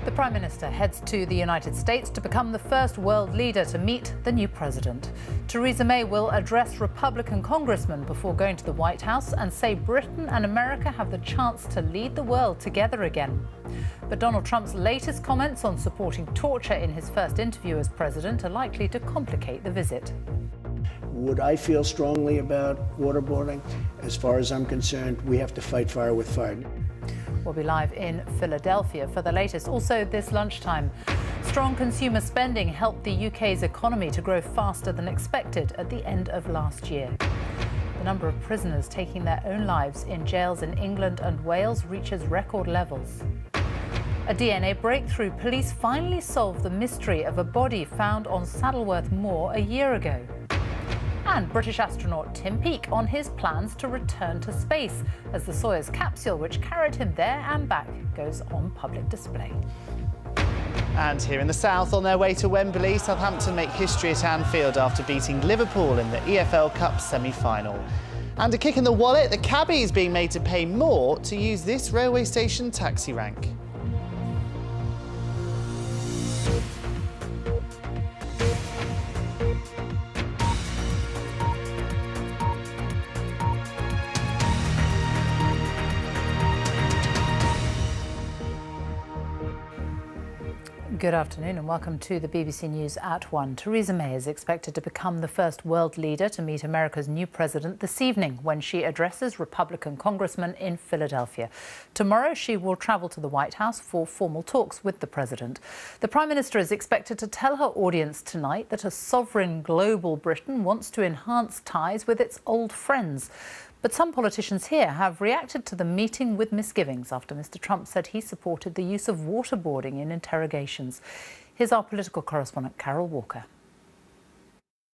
The Prime Minister heads to the United States to become the first world leader to meet the new president. Theresa May will address Republican congressmen before going to the White House and say Britain and America have the chance to lead the world together again. But Donald Trump's latest comments on supporting torture in his first interview as president are likely to complicate the visit. Would I feel strongly about waterboarding? As far as I'm concerned, we have to fight fire with fire. We'll be live in Philadelphia for the latest. Also this lunchtime, strong consumer spending helped the UK's economy to grow faster than expected at the end of last year. The number of prisoners taking their own lives in jails in England and Wales reaches record levels. A DNA breakthrough. Police finally solved the mystery of a body found on Saddleworth Moor a year ago. And British astronaut Tim Peake on his plans to return to space as the Soyuz capsule, which carried him there and back, goes on public display. And here in the south, on their way to Wembley, Southampton make history at Anfield after beating Liverpool in the EFL Cup semi-final. And a kick in the wallet, the cabbies being made to pay more to use this railway station taxi rank. Good afternoon and welcome to the BBC News at 1. Theresa May is expected to become the first world leader to meet America's new president this evening when she addresses Republican congressmen in Philadelphia. Tomorrow she will travel to the White House for formal talks with the president. The Prime Minister is expected to tell her audience tonight that a sovereign global Britain wants to enhance ties with its old friends. But some politicians here have reacted to the meeting with misgivings after Mr. Trump said he supported the use of waterboarding in interrogations. Here's our political correspondent, Carol Walker.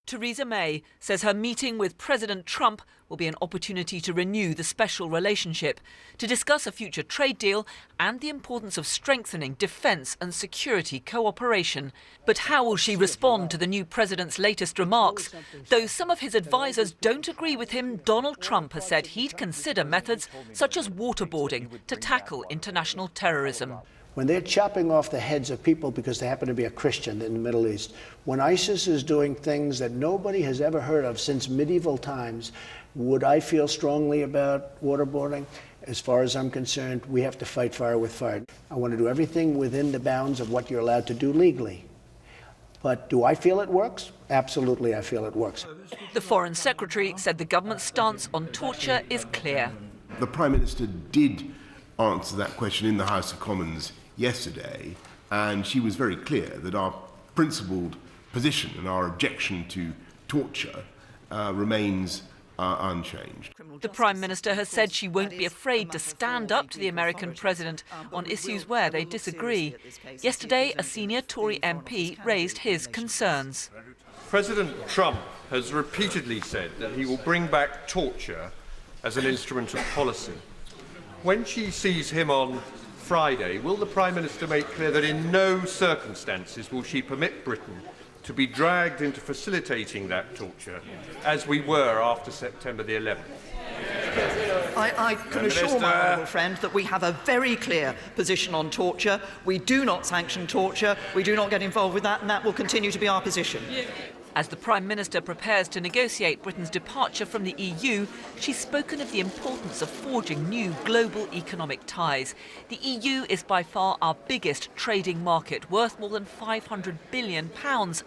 Theresa May says her meeting with President Trump will be an opportunity to renew the special relationship, to discuss a future trade deal and the importance of strengthening defence and security cooperation. But how will she respond to the new president's latest remarks? Though some of his advisers don't agree with him, Donald Trump has said he'd consider methods such as waterboarding to tackle international terrorism. When they're chopping off the heads of people because they happen to be a Christian in the Middle East, when ISIS is doing things that nobody has ever heard of since medieval times, would I feel strongly about waterboarding? As far as I'm concerned, we have to fight fire with fire. I want to do everything within the bounds of what you're allowed to do legally. But do I feel it works? Absolutely, I feel it works. The Foreign Secretary said the government's stance on torture is clear. The Prime Minister did answer that question in the House of Commons yesterday, and she was very clear that our principled position and our objection to torture remains unchanged. The Prime Minister has said she won't be afraid to stand up to the American president on issues where they disagree. Yesterday, a senior Tory MP raised his concerns. President Trump has repeatedly said that he will bring back torture as an instrument of policy. When she sees him on Friday, will the Prime Minister make clear that in no circumstances will she permit Britain to be dragged into facilitating that torture, as we were after September the 11th? I can assure my honourable friend that we have a very clear position on torture. We do not sanction torture, we do not get involved with that, and that will continue to be our position. As the Prime Minister prepares to negotiate Britain's departure from the EU, she's spoken of the importance of forging new global economic ties. The EU is by far our biggest trading market, worth more than £500 billion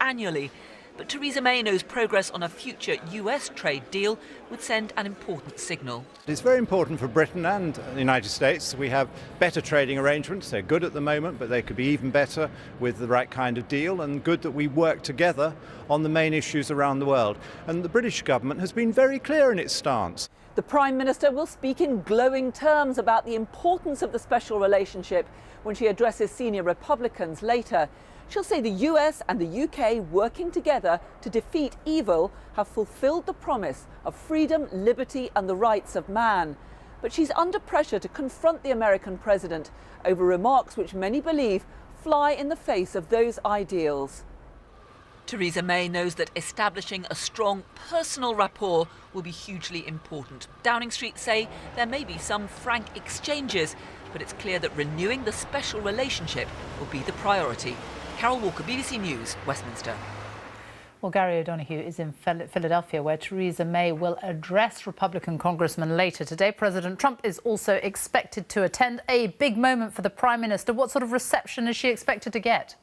annually. But Theresa May knows progress on a future US trade deal would send an important signal. It's very important for Britain and the United States. We have better trading arrangements. They're good at the moment, but they could be even better with the right kind of deal, and good that we work together on the main issues around the world. And the British government has been very clear in its stance. The Prime Minister will speak in glowing terms about the importance of the special relationship when she addresses senior Republicans later. She'll say the US and the UK working together to defeat evil have fulfilled the promise of freedom, liberty and the rights of man. But she's under pressure to confront the American president over remarks which many believe fly in the face of those ideals. Theresa May knows that establishing a strong personal rapport will be hugely important. Downing Street say there may be some frank exchanges, but it's clear that renewing the special relationship will be the priority. Carol Walker, BBC News, Westminster. Well, Gary O'Donoghue is in Philadelphia, where Theresa May will address Republican congressmen later today. President Trump is also expected to attend. A big moment for the Prime Minister. What sort of reception is she expected to get?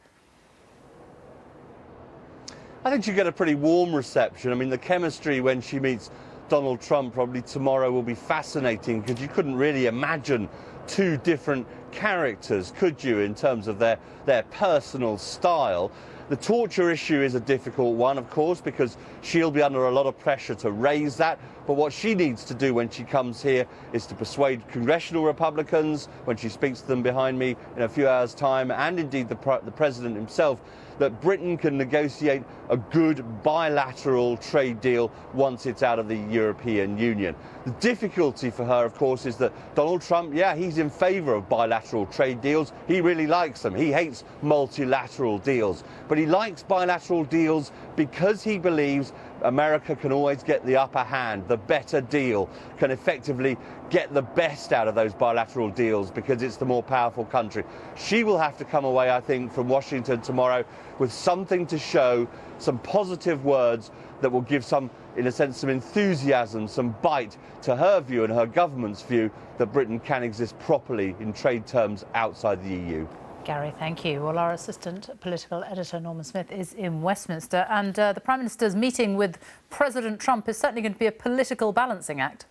I think she'll get a pretty warm reception. I mean, the chemistry when she meets Donald Trump probably tomorrow will be fascinating, because you couldn't really imagine two different characters, could you, in terms of their personal style. The torture issue is a difficult one, of course, because she'll be under a lot of pressure to raise that. But what she needs to do when she comes here is to persuade congressional Republicans, when she speaks to them behind me in a few hours' time, and indeed the president himself, that Britain can negotiate a good bilateral trade deal once it's out of the European Union. The difficulty for her, of course, is that Donald Trump, yeah, he's in favour of bilateral trade deals. He really likes them. He hates multilateral deals. But he likes bilateral deals because he believes America can always get the upper hand, the better deal, can effectively get the best out of those bilateral deals because it's the more powerful country. She will have to come away, I think, from Washington tomorrow with something to show, some positive words that will give some, in a sense, some enthusiasm, some bite to her view and her government's view that Britain can exist properly in trade terms outside the EU. Gary, thank you. Well, our assistant political editor, Norman Smith, is in Westminster, and the Prime Minister's meeting with President Trump is certainly going to be a political balancing act.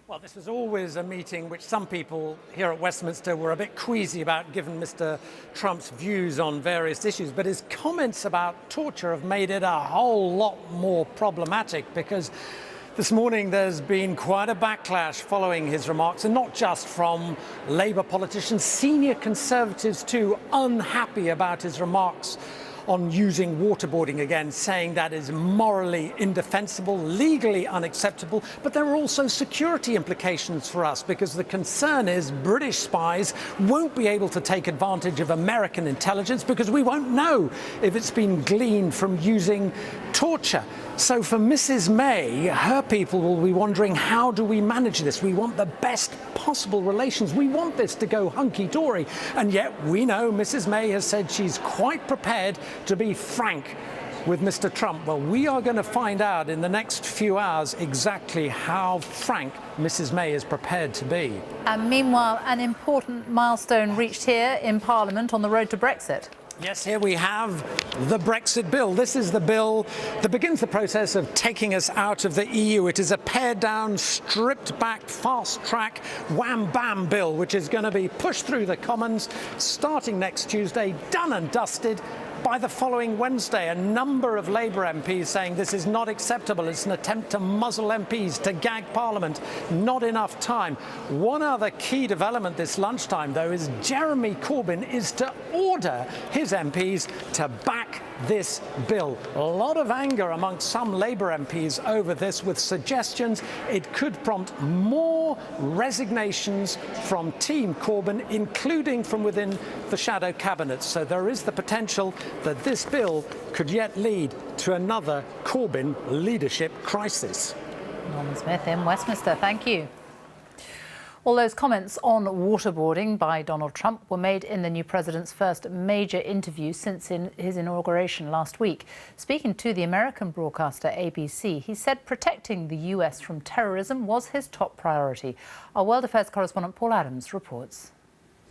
Well, this was always a meeting which some people here at Westminster were a bit queasy about, given Mr. Trump's views on various issues. But his comments about torture have made it a whole lot more problematic, because this morning there's been quite a backlash following his remarks, and not just from Labour politicians, senior Conservatives too, unhappy about his remarks on using waterboarding again, saying that is morally indefensible, legally unacceptable. But there are also security implications for us, because the concern is British spies won't be able to take advantage of American intelligence, because we won't know if it's been gleaned from using torture. So for Mrs. May, her people will be wondering, how do we manage this? We want the best possible relations. We want this to go hunky-dory. And yet we know Mrs. May has said she's quite prepared to be frank with Mr. Trump. Well, we are going to find out in the next few hours exactly how frank Mrs. May is prepared to be. And meanwhile, an important milestone reached here in Parliament on the road to Brexit. Yes, here we have the Brexit bill. This is the bill that begins the process of taking us out of the EU. It is a pared-down, stripped-back, fast-track, wham-bam bill, which is going to be pushed through the Commons starting next Tuesday, done and dusted by the following Wednesday. A number of Labour MPs saying this is not acceptable. It's an attempt to muzzle MPs, to gag Parliament. Not enough time. One other key development this lunchtime, though, is Jeremy Corbyn is to order his MPs to back this bill. A lot of anger amongst some Labour MPs over this, with suggestions it could prompt more resignations from Team Corbyn, including from within the shadow cabinet. So there is the potential that this bill could yet lead to another Corbyn leadership crisis. Norman Smith in Westminster, thank you. All those comments on waterboarding by Donald Trump were made in the new president's first major interview since his inauguration last week. Speaking to the American broadcaster ABC, he said protecting the US from terrorism was his top priority. Our world affairs correspondent Paul Adams reports.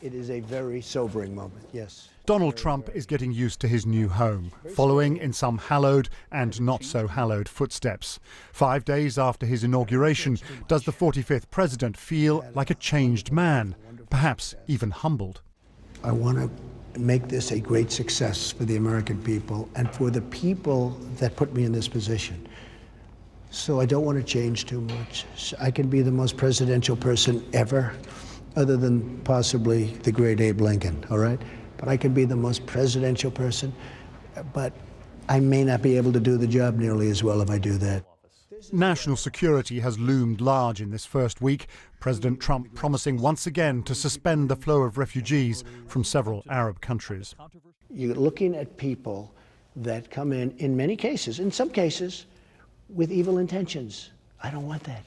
It is a very sobering moment, yes. Donald Trump is getting used to his new home, following in some hallowed and not so hallowed footsteps. 5 days after his inauguration, does the 45th president feel like a changed man, perhaps even humbled? I want to make this a great success for the American people and for the people that put me in this position. So I don't want to change too much. I can be the most presidential person ever, other than possibly the great Abe Lincoln, all right? But I can be the most presidential person, but I may not be able to do the job nearly as well if I do that. National security has loomed large in this first week. President Trump promising once again to suspend the flow of refugees from several Arab countries. You're looking at people that come in many cases, in some cases, with evil intentions. I don't want that.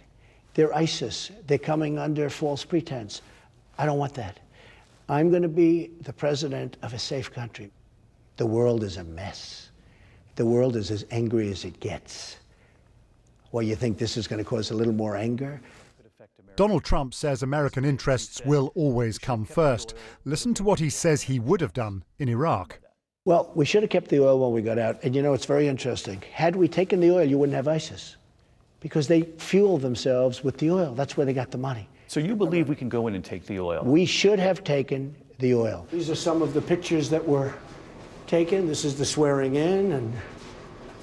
They're ISIS. They're coming under false pretense. I don't want that. I'm going to be the president of a safe country. The world is a mess. The world is as angry as it gets. Well, you think this is going to cause a little more anger? Donald Trump says American interests will always come first. Listen to what he says he would have done in Iraq. Well, we should have kept the oil when we got out. And you know, it's very interesting. Had we taken the oil, you wouldn't have ISIS, because they fuel themselves with the oil. That's where they got the money. So you believe we can go in and take the oil? We should have taken the oil. These are some of the pictures that were taken. This is the swearing in and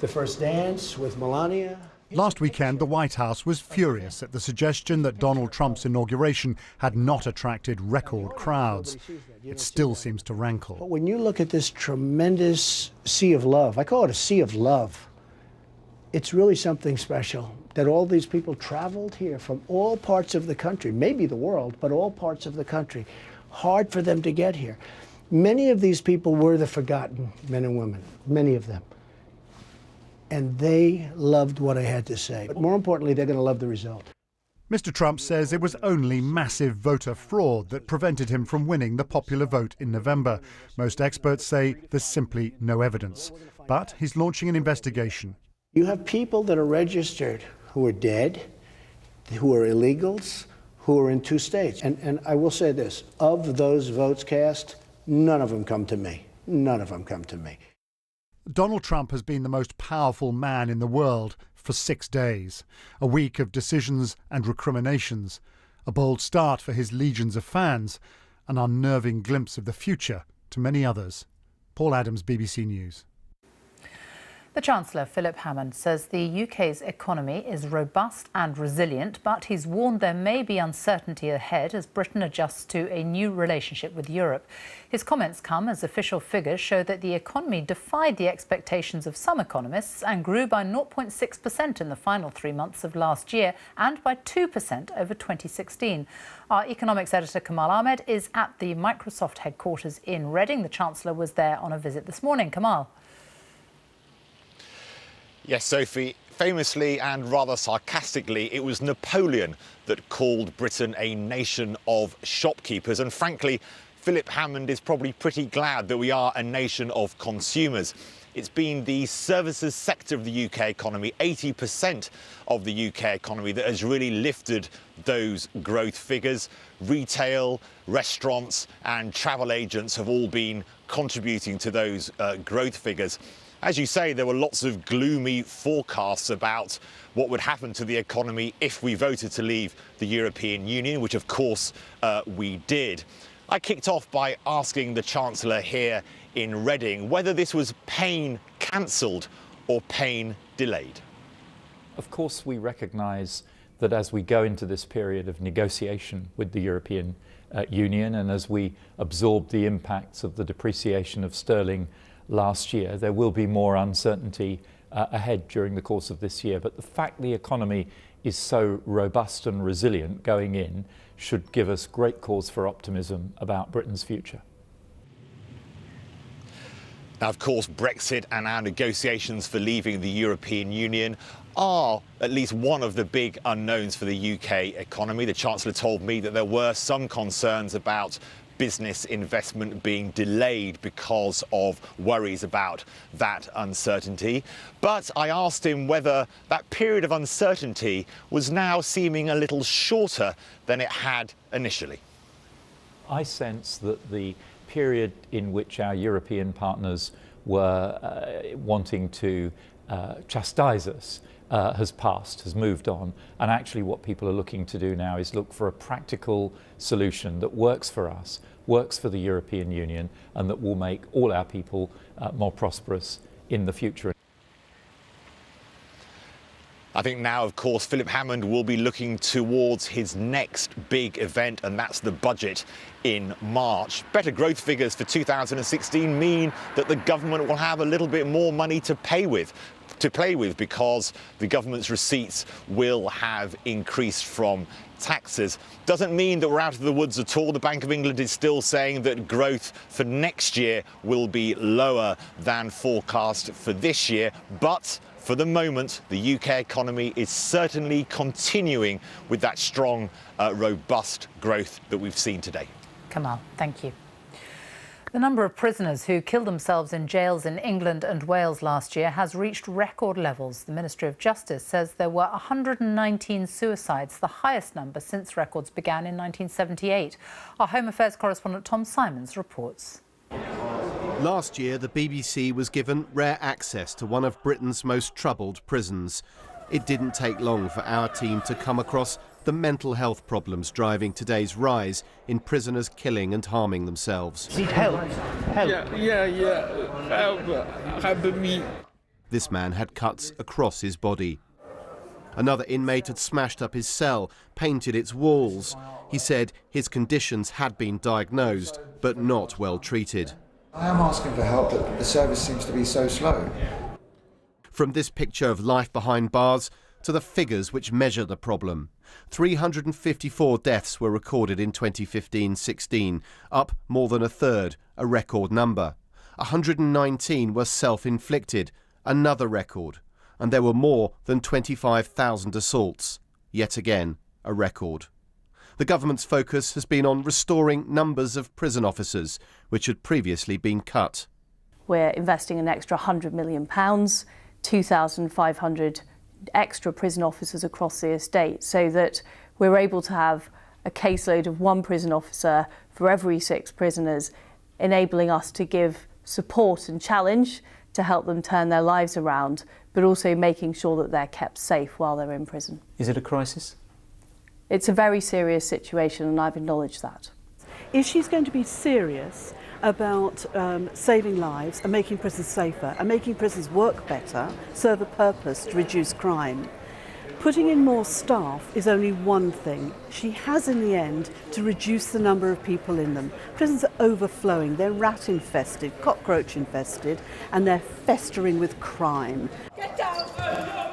the first dance with Melania. Last weekend, the White House was furious at the suggestion that Donald Trump's inauguration had not attracted record crowds. It still seems to rankle. But when you look at this tremendous sea of love, I call it a sea of love, it's really something special that all these people traveled here from all parts of the country, maybe the world, but all parts of the country. Hard for them to get here. Many of these people were the forgotten men and women, many of them. And they loved what I had to say. But more importantly, they're going to love the result. Mr. Trump says it was only massive voter fraud that prevented him from winning the popular vote in November. Most experts say there's simply no evidence. But he's launching an investigation. You have people that are registered who are dead, who are illegals, who are in 2 states. And I will say this, of those votes cast, none of them come to me. None of them come to me. Donald Trump has been the most powerful man in the world for 6 days, a week of decisions and recriminations, a bold start for his legions of fans, an unnerving glimpse of the future to many others. Paul Adams, BBC News. The Chancellor, Philip Hammond, says the UK's economy is robust and resilient, but he's warned there may be uncertainty ahead as Britain adjusts to a new relationship with Europe. His comments come as official figures show that the economy defied the expectations of some economists and grew by 0.6% in the final 3 months of last year and by 2% over 2016. Our economics editor Kamala Ahmed is at the Microsoft headquarters in Reading. The Chancellor was there on a visit this morning. Kamal. Yes, Sophie. Famously and rather sarcastically, it was Napoleon that called Britain a nation of shopkeepers. And frankly, Philip Hammond is probably pretty glad that we are a nation of consumers. It's been the services sector of the UK economy, 80% of the UK economy, that has really lifted those growth figures. Retail, restaurants and travel agents have all been contributing to those growth figures. As you say, there were lots of gloomy forecasts about what would happen to the economy if we voted to leave the European Union, which of course we did. I kicked off by asking the Chancellor here in Reading whether this was pain cancelled or pain delayed. Of course, we recognise that as we go into this period of negotiation with the European Union and as we absorb the impacts of the depreciation of sterling last year, there will be more uncertainty ahead during the course of this year. But the fact the economy is so robust and resilient going in should give us great cause for optimism about Britain's future. Now, of course, Brexit and our negotiations for leaving the European Union are at least one of the big unknowns for the UK economy. The Chancellor told me that there were some concerns about business investment being delayed because of worries about that uncertainty. But I asked him whether that period of uncertainty was now seeming a little shorter than it had initially. I sense that the period in which our European partners were wanting to chastise us has passed, has moved on, and actually what people are looking to do now is look for a practical solution that works for us, works for the European Union, and that will make all our people more prosperous in the future. I think now, of course, Philip Hammond will be looking towards his next big event, and that's the budget in March. Better growth figures for 2016 mean that the government will have a little bit more money to play with because the government's receipts will have increased from taxes. Doesn't mean that we're out of the woods at all. The Bank of England is still saying that growth for next year will be lower than forecast for this year, but for the moment, the UK economy is certainly continuing with that strong, robust growth that we've seen today. Kamal, thank you. The number of prisoners who killed themselves in jails in England and Wales last year has reached record levels. The Ministry of Justice says there were 119 suicides, the highest number since records began in 1978. Our Home Affairs correspondent Tom Symons reports. Last year, the BBC was given rare access to one of Britain's most troubled prisons. It didn't take long for our team to come across the mental health problems driving today's rise in prisoners killing and harming themselves. Need help? Help? Help me. This man had cuts across his body. Another inmate had smashed up his cell, painted its walls. He said his conditions had been diagnosed, but not well treated. I am asking for help, but the service seems to be so slow. From this picture of life behind bars to the figures which measure the problem. 354 deaths were recorded in 2015-16, up more than a third, a record number. 119 were self-inflicted, another record. And there were more than 25,000 assaults, yet again, a record. The government's focus has been on restoring numbers of prison officers, which had previously been cut. We're investing an extra £100 million, 2,500 extra prison officers across the estate, so that we're able to have a caseload of one prison officer for every 6 prisoners, enabling us to give support and challenge to help them turn their lives around, but also making sure that they're kept safe while they're in prison. Is it a crisis? It's a very serious situation, and I've acknowledged that. If she's going to be serious about saving lives and making prisons safer and making prisons work better, serve a purpose to reduce crime, putting in more staff is only one thing. She has, in the end, to reduce the number of people in them. Prisons are overflowing, they're rat infested, cockroach infested, and they're festering with crime.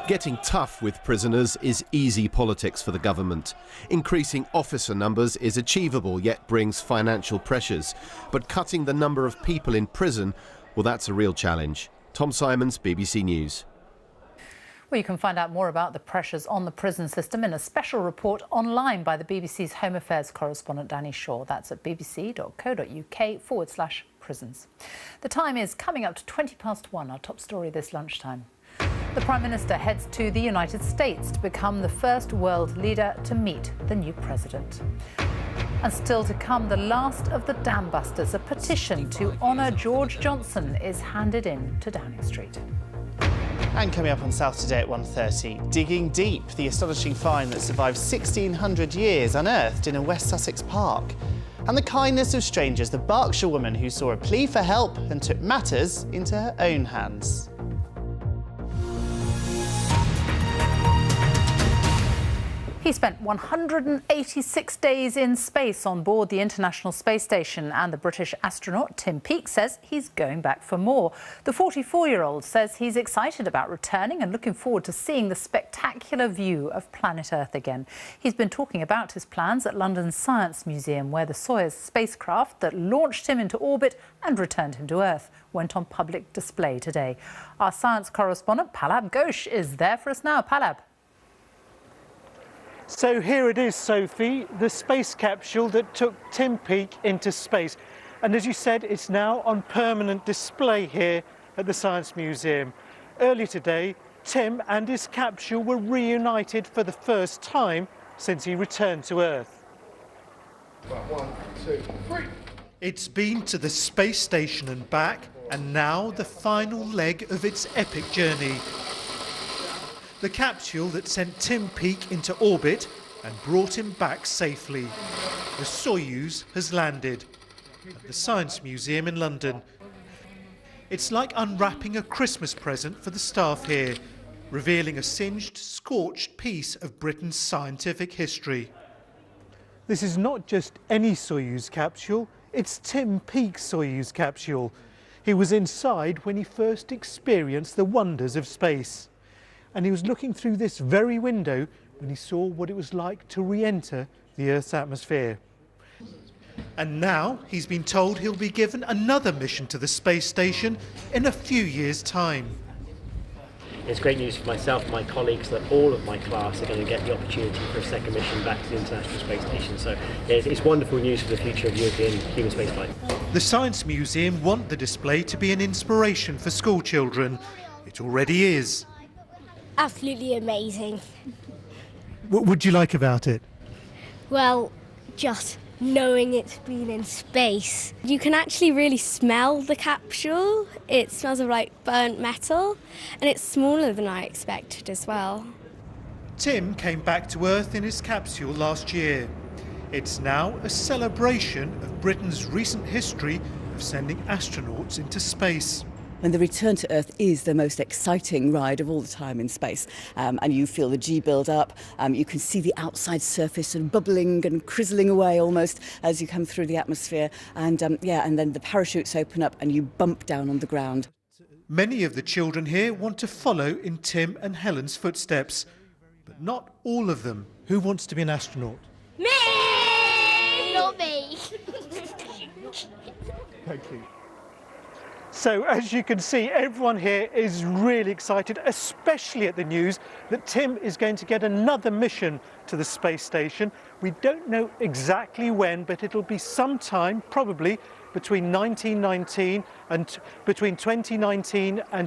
Getting tough with prisoners is easy politics for the government. Increasing officer numbers is achievable, yet brings financial pressures. But cutting the number of people in prison, well, that's a real challenge. Tom Symons, BBC News. Well, you can find out more about the pressures on the prison system in a special report online by the BBC's Home Affairs correspondent Danny Shaw. That's at bbc.co.uk/prisons. The time is coming up to 1:20, our top story this lunchtime. The Prime Minister heads to the United States to become the first world leader to meet the new president. And still to come, the last of the dam busters. A petition to honour George Johnson is handed in to Downing Street. And coming up on South Today at 1:30, digging deep, the astonishing find that survived 1,600 years unearthed in a West Sussex park. And the kindness of strangers, the Berkshire woman who saw a plea for help and took matters into her own hands. He spent 186 days in space on board the International Space Station, and the British astronaut Tim Peake says he's going back for more. The 44-year-old says he's excited about returning and looking forward to seeing the spectacular view of planet Earth again. He's been talking about his plans at London's Science Museum, where the Soyuz spacecraft that launched him into orbit and returned him to Earth went on public display today. Our science correspondent Palab Ghosh is there for us now. Palab. So here it is, Sophie, the space capsule that took Tim Peake into space. And as you said, it's now on permanent display here at the Science Museum. Early today, Tim and his capsule were reunited for the first time since he returned to Earth. 1, 2, 3. It's been to the space station and back, and now the final leg of its epic journey. The capsule that sent Tim Peake into orbit and brought him back safely. The Soyuz has landed at the Science Museum in London. It's like unwrapping a Christmas present for the staff here, revealing a singed, scorched piece of Britain's scientific history. This is not just any Soyuz capsule, it's Tim Peake's Soyuz capsule. He was inside when he first experienced the wonders of space. And he was looking through this very window when he saw what it was like to re-enter the Earth's atmosphere. And now he's been told he'll be given another mission to the space station in a few years' time. It's great news for myself and my colleagues that all of my class are going to get the opportunity for a second mission back to the International Space Station. So it's wonderful news for the future of European human spaceflight. The Science Museum want the display to be an inspiration for school children. It already is. Absolutely amazing. What would you like about it? Well, just knowing it's been in space. You can actually really smell the capsule. It smells of like burnt metal, and it's smaller than I expected as well. Tim came back to Earth in his capsule last year. It's now a celebration of Britain's recent history of sending astronauts into space. And the return to Earth is the most exciting ride of all the time in space. And you feel the G build up. You can see the outside surface and bubbling and crizzling away almost as you come through the atmosphere. And and then the parachutes open up and you bump down on the ground. Many of the children here want to follow in Tim and Helen's footsteps, but not all of them. Who wants to be an astronaut? Me! Not me. Thank you. So, as you can see, everyone here is really excited, especially at the news that Tim is going to get another mission to the space station. We don't know exactly when, but it'll be sometime, probably between 2019 and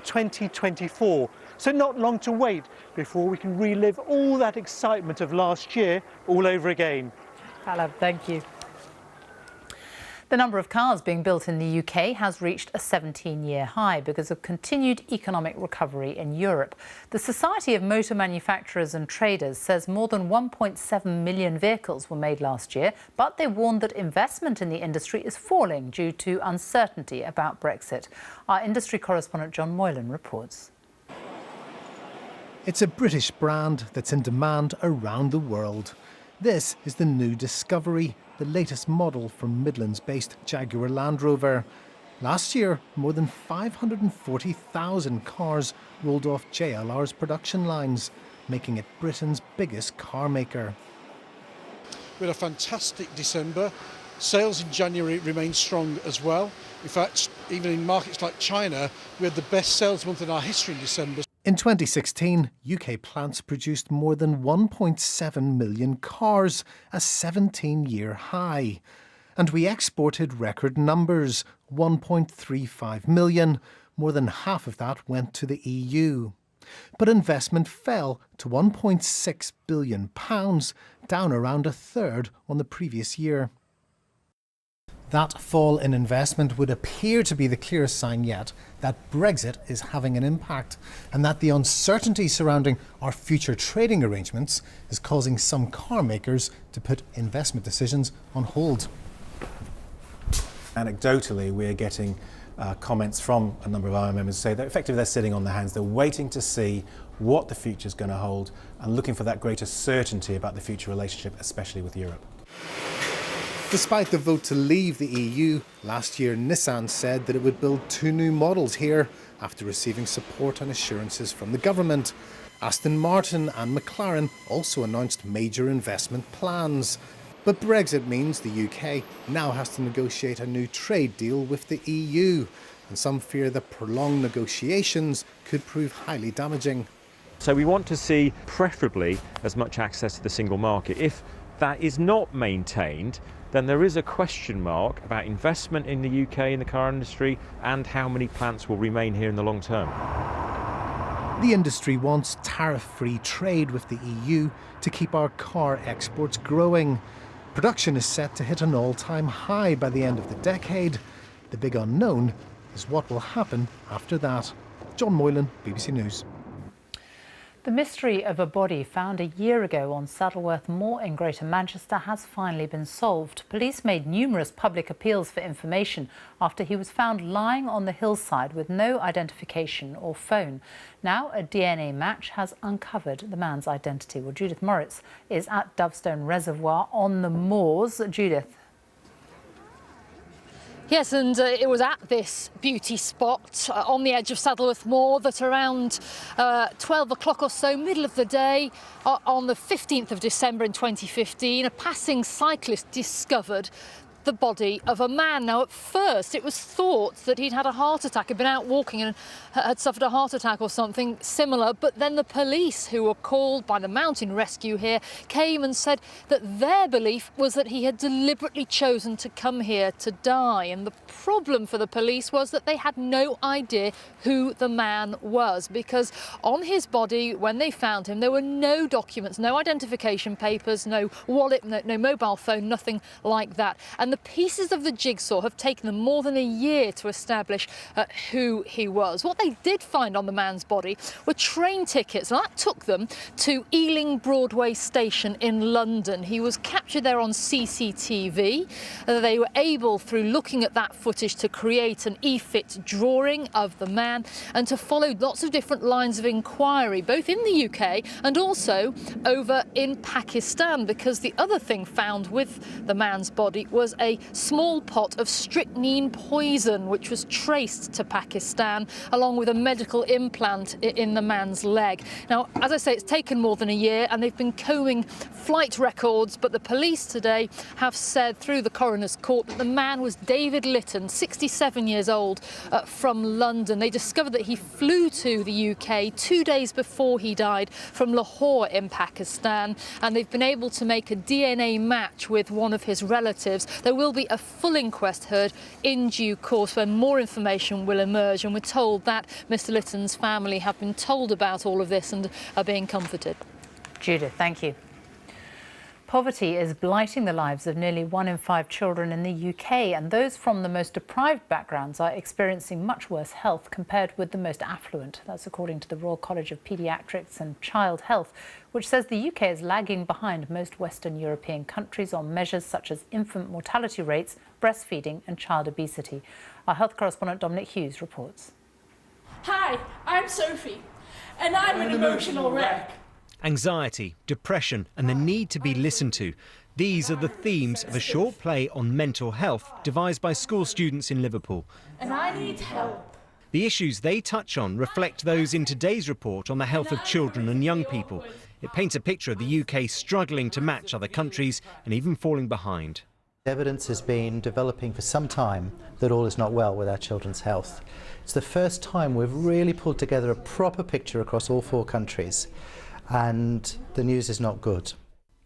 2024. So not long to wait before we can relive all that excitement of last year all over again. Caleb, thank you. The number of cars being built in the UK has reached a 17-year high because of continued economic recovery in Europe. The Society of Motor Manufacturers and Traders says more than 1.7 million vehicles were made last year, but they warned that investment in the industry is falling due to uncertainty about Brexit. Our industry correspondent John Moylan reports. It's a British brand that's in demand around the world. This is the new Discovery, the latest model from Midlands-based Jaguar Land Rover. Last year, more than 540,000 cars rolled off JLR's production lines, making it Britain's biggest car maker. We had a fantastic December. Sales in January remained strong as well. In fact, even in markets like China, we had the best sales month in our history in December. In 2016, UK plants produced more than 1.7 million cars, a 17-year high. And we exported record numbers, 1.35 million. More than half of that went to the EU. But investment fell to £1.6 billion, down around a third on the previous year. That fall in investment would appear to be the clearest sign yet that Brexit is having an impact, and that the uncertainty surrounding our future trading arrangements is causing some car makers to put investment decisions on hold. Anecdotally, we're getting comments from a number of our members say that effectively they're sitting on their hands. They're waiting to see what the future is going to hold and looking for that greater certainty about the future relationship, especially with Europe. Despite the vote to leave the EU, last year Nissan said that it would build 2 new models here after receiving support and assurances from the government. Aston Martin and McLaren also announced major investment plans. But Brexit means the UK now has to negotiate a new trade deal with the EU, and some fear that prolonged negotiations could prove highly damaging. So we want to see preferably as much access to the single market. If that is not maintained, then there is a question mark about investment in the UK in the car industry and how many plants will remain here in the long term. The industry wants tariff-free trade with the EU to keep our car exports growing. Production is set to hit an all-time high by the end of the decade. The big unknown is what will happen after that. John Moylan, BBC News. The mystery of a body found a year ago on Saddleworth Moor in Greater Manchester has finally been solved. Police made numerous public appeals for information after he was found lying on the hillside with no identification or phone. Now a DNA match has uncovered the man's identity. Well, Judith Moritz is at Dovestone Reservoir on the moors. Judith. Yes, and it was at this beauty spot on the edge of Saddleworth Moor that around 12 o'clock or so, middle of the day, on the 15th of December in 2015, a passing cyclist discovered the body of a man. Now, at first, it was thought that he'd had a heart attack, had been out walking and had suffered a heart attack or something similar. But then the police, who were called by the mountain rescue here, came and said that their belief was that he had deliberately chosen to come here to die. And the problem for the police was that they had no idea who the man was, because on his body, when they found him, there were no documents, no identification papers, no wallet, no mobile phone, nothing like that. And the pieces of the jigsaw have taken them more than a year to establish who he was. What they did find on the man's body were train tickets, and that took them to Ealing Broadway station in London. He was captured there on CCTV. They were able, through looking at that footage, to create an e-fit drawing of the man and to follow lots of different lines of inquiry, both in the UK and also over in Pakistan, because the other thing found with the man's body was a small pot of strychnine poison, which was traced to Pakistan, along with a medical implant in the man's leg. Now, as I say, it's taken more than a year, and they've been combing flight records, but the police today have said through the coroner's court that the man was David Litton, 67 years old, from London. They discovered that he flew to the UK 2 days before he died from Lahore in Pakistan, and they've been able to make a DNA match with one of his relatives. There will be a full inquest heard in due course where more information will emerge, and we're told that Mr. Litton's family have been told about all of this and are being comforted. Judith, thank you. Poverty is blighting the lives of nearly 1 in 5 children in the UK, and those from the most deprived backgrounds are experiencing much worse health compared with the most affluent. That's according to the Royal College of Paediatrics and Child Health, which says the UK is lagging behind most Western European countries on measures such as infant mortality rates, breastfeeding and child obesity. Our health correspondent Dominic Hughes reports. Hi, I'm Sophie, and I'm an emotional wreck. Anxiety, depression and the need to be listened to. These are the themes of a short play on mental health devised by school students in Liverpool. And I need help. The issues they touch on reflect those in today's report on the health of children and young people. It paints a picture of the UK struggling to match other countries and even falling behind. Evidence has been developing for some time that all is not well with our children's health. It's the first time we've really pulled together a proper picture across all 4 countries. And the news is not good.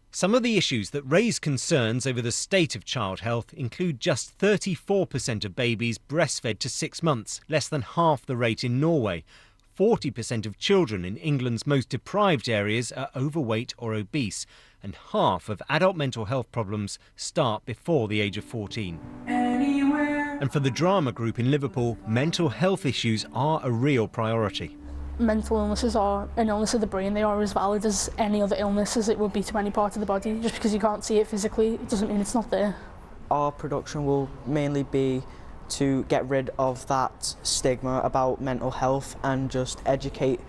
Some of the issues that raise concerns over the state of child health include just 34% of babies breastfed to 6 months, less than half the rate in Norway. 40% of children in England's most deprived areas are overweight or obese, and half of adult mental health problems start before the age of 14. And for the drama group in Liverpool, mental health issues are a real priority. Mental illnesses are an illness of the brain. They are as valid as any other illness as it would be to any part of the body. Just because you can't see it physically, it doesn't mean it's not there. Our production will mainly be to get rid of that stigma about mental health and just educate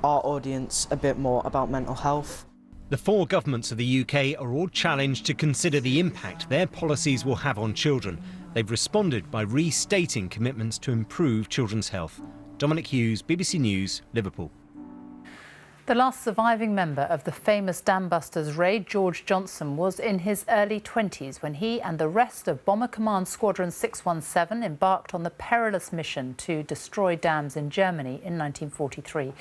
our audience a bit more about mental health. The 4 governments of the UK are all challenged to consider the impact their policies will have on children. They've responded by restating commitments to improve children's health. Dominic Hughes, BBC News, Liverpool. The last surviving member of the famous dam busters raid, George Johnson, was in his early 20s when he and the rest of Bomber Command Squadron 617 embarked on the perilous mission to destroy dams in Germany in 1943.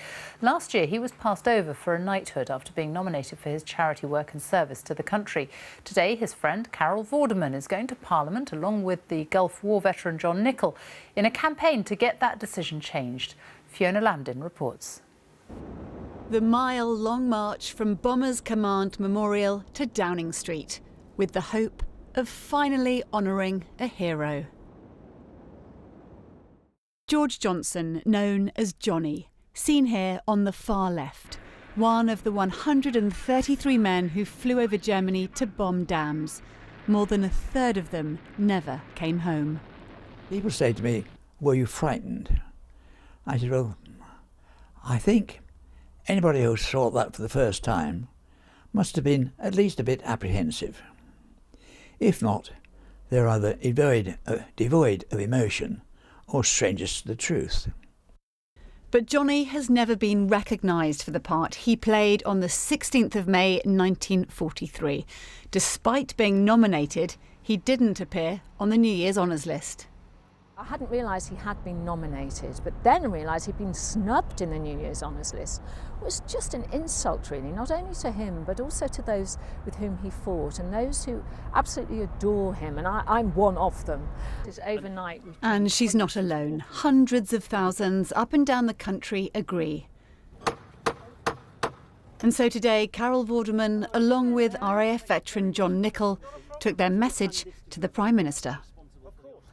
Last year, he was passed over for a knighthood after being nominated for his charity work and service to the country. Today, his friend Carol Vorderman is going to Parliament along with the Gulf War veteran John Nichol in a campaign to get that decision changed. Fiona Landon reports. The mile-long march from Bombers Command Memorial to Downing Street, with the hope of finally honouring a hero. George Johnson, known as Johnny, seen here on the far left, one of the 133 men who flew over Germany to bomb dams. More than a third of them never came home. People say to me, "Were you frightened?" I said, "Well, I think anybody who saw that for the first time must have been at least a bit apprehensive. If not, they're either devoid of emotion or strangers to the truth." But Johnny has never been recognised for the part he played on the 16th of May 1943. Despite being nominated, he didn't appear on the New Year's honours list. I hadn't realised he had been nominated, but then realised he'd been snubbed in the New Year's honours list. It was just an insult, really, not only to him, but also to those with whom he fought and those who absolutely adore him, and I'm one of them. It's overnight. And she's not alone. Hundreds of thousands up and down the country agree. And so today, Carol Vorderman, along with RAF veteran John Nichol, took their message to the Prime Minister.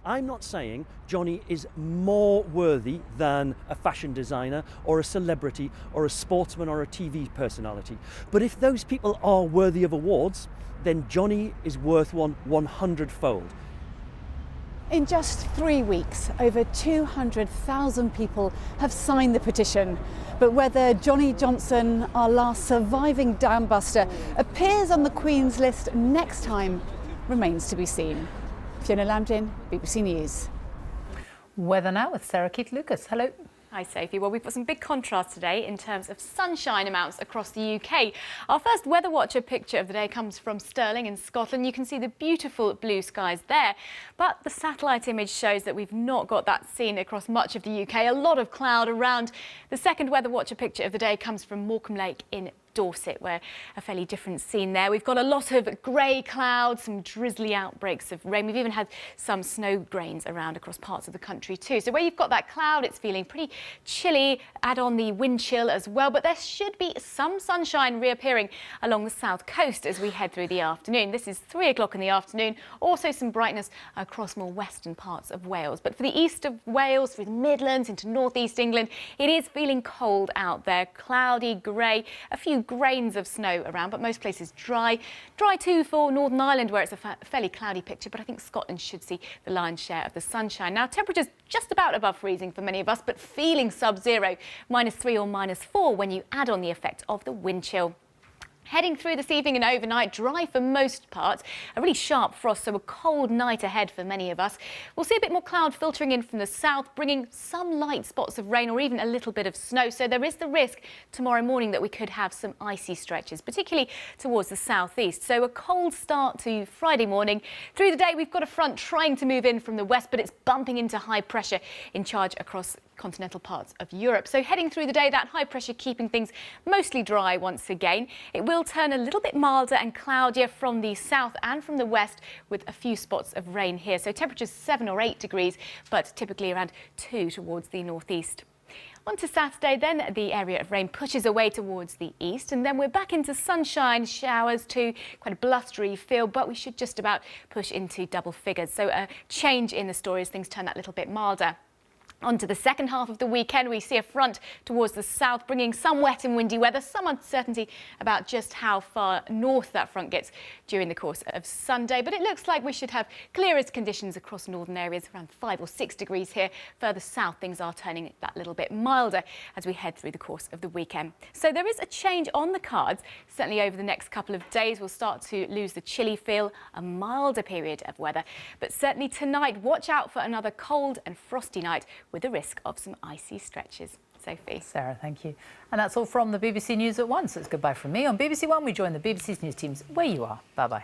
I'm not saying Johnny is more worthy than a fashion designer or a celebrity or a sportsman or a TV personality. But if those people are worthy of awards, then Johnny is worth one 100-fold. In just 3 weeks, over 200,000 people have signed the petition. But whether Johnny Johnson, our last surviving dam buster, appears on the Queen's list next time remains to be seen. Fiona Lambdin, BBC News. Weather now with Sarah Keith-Lucas. Hello. Hi Sophie. Well, we've got some big contrasts today in terms of sunshine amounts across the UK. Our first Weather Watcher picture of the day comes from Stirling in Scotland. You can see the beautiful blue skies there, but the satellite image shows that we've not got that seen across much of the UK. A lot of cloud around. The second Weather Watcher picture of the day comes from Morecambe Lake in Dorset, where a fairly different scene there. We've got a lot of grey clouds, some drizzly outbreaks of rain. We've even had some snow grains around across parts of the country too. So where you've got that cloud, it's feeling pretty chilly. Add on the wind chill as well, but there should be some sunshine reappearing along the south coast as we head through the afternoon. This is 3 o'clock in the afternoon. Also some brightness across more western parts of Wales. But for the east of Wales, through the Midlands into northeast England, it is feeling cold out there. Cloudy, grey, a few grains of snow around, but most places dry. Dry too for Northern Ireland, where it's a fairly cloudy picture, but I think Scotland should see the lion's share of the sunshine. Now, temperatures just about above freezing for many of us, but feeling sub-zero, -3 or -4 when you add on the effect of the wind chill. Heading through this evening and overnight, dry for most parts, a really sharp frost, so a cold night ahead for many of us. We'll see a bit more cloud filtering in from the south, bringing some light spots of rain or even a little bit of snow. So there is the risk tomorrow morning that we could have some icy stretches, particularly towards the southeast. So a cold start to Friday morning. Through the day, we've got a front trying to move in from the west, but it's bumping into high pressure in charge across continental parts of Europe. So heading through the day, that high pressure keeping things mostly dry once again. It will turn a little bit milder and cloudier from the south and from the west, with a few spots of rain here. So temperatures 7 or 8 degrees, but typically around 2 towards the northeast. On to Saturday then, the area of rain pushes away towards the east, and then we're back into sunshine, showers too, quite a blustery feel, but we should just about push into double figures. So a change in the story as things turn that little bit milder. On to the second half of the weekend, we see a front towards the south, bringing some wet and windy weather, some uncertainty about just how far north that front gets during the course of Sunday. But it looks like we should have clearest conditions across northern areas, around 5 or 6 degrees here. Further south, things are turning that little bit milder as we head through the course of the weekend. So there is a change on the cards. Certainly over the next couple of days, we'll start to lose the chilly feel, a milder period of weather. But certainly tonight, watch out for another cold and frosty night, with the risk of some icy stretches. Sophie. Sarah, thank you. And that's all from the BBC News at 1. So it's goodbye from me. On BBC One, we join the BBC's news teams where you are. Bye-bye.